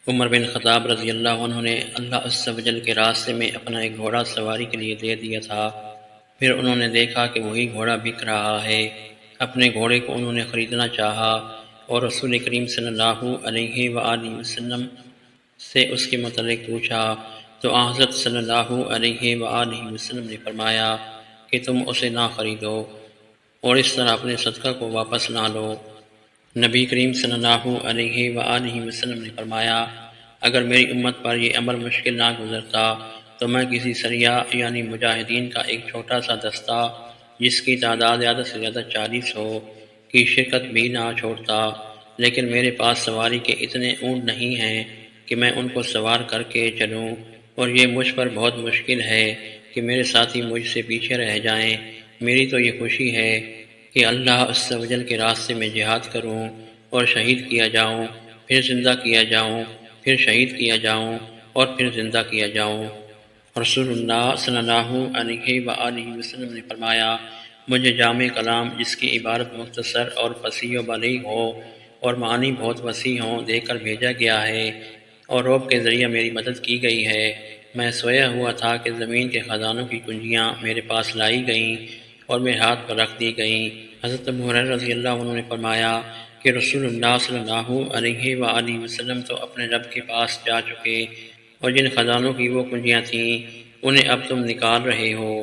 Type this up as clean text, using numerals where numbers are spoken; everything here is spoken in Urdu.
عمر بن خطاب رضی اللہ عنہ نے اللہ عز و جل کے راستے میں اپنا ایک گھوڑا سواری کے لیے دے دیا تھا۔ پھر انہوں نے دیکھا کہ وہی گھوڑا بک رہا ہے۔ اپنے گھوڑے کو انہوں نے خریدنا چاہا اور رسول کریم صلی اللہ علیہ وآلہ وسلم سے اس کے متعلق پوچھا تو حضرت صلی اللہ علیہ وآلہ وسلم نے فرمایا کہ تم اسے نہ خریدو اور اس طرح اپنے صدقہ کو واپس نہ لو۔ نبی کریم صلی اللہ علیہ وآلہ وسلم نے فرمایا اگر میری امت پر یہ امر مشکل نہ گزرتا تو میں کسی سریہ یعنی مجاہدین کا ایک چھوٹا سا دستہ جس کی تعداد زیادہ سے زیادہ 40 ہو کی شرکت بھی نہ چھوڑتا، لیکن میرے پاس سواری کے اتنے اونٹ نہیں ہیں کہ میں ان کو سوار کر کے چلوں، اور یہ مجھ پر بہت مشکل ہے کہ میرے ساتھی مجھ سے پیچھے رہ جائیں۔ میری تو یہ خوشی ہے کہ اللہ عز و جل کے راستے میں جہاد کروں اور شہید کیا جاؤں، پھر زندہ کیا جاؤں، پھر شہید کیا جاؤں اور پھر زندہ کیا جاؤں۔ رسول اللہ صلی اللہ علیہ وآلہ وسلم نے فرمایا مجھے جامع کلام جس کی عبارت مختصر اور فصیح و بلیغ ہو اور معنی بہت وسیع ہوں دے کر بھیجا گیا ہے اور رعب کے ذریعہ میری مدد کی گئی ہے۔ میں سویا ہوا تھا کہ زمین کے خزانوں کی کنجیاں میرے پاس لائی گئیں اور میرے ہاتھ پر رکھ دی گئیں۔ حضرت ابو ہریرہ رضی اللہ عنہ نے فرمایا کہ رسول اللہ صلی اللہ علیہ وآلہ وسلم تو اپنے رب کے پاس جا چکے اور جن خزانوں کی وہ کنجیاں تھیں انہیں اب تم نکال رہے ہو۔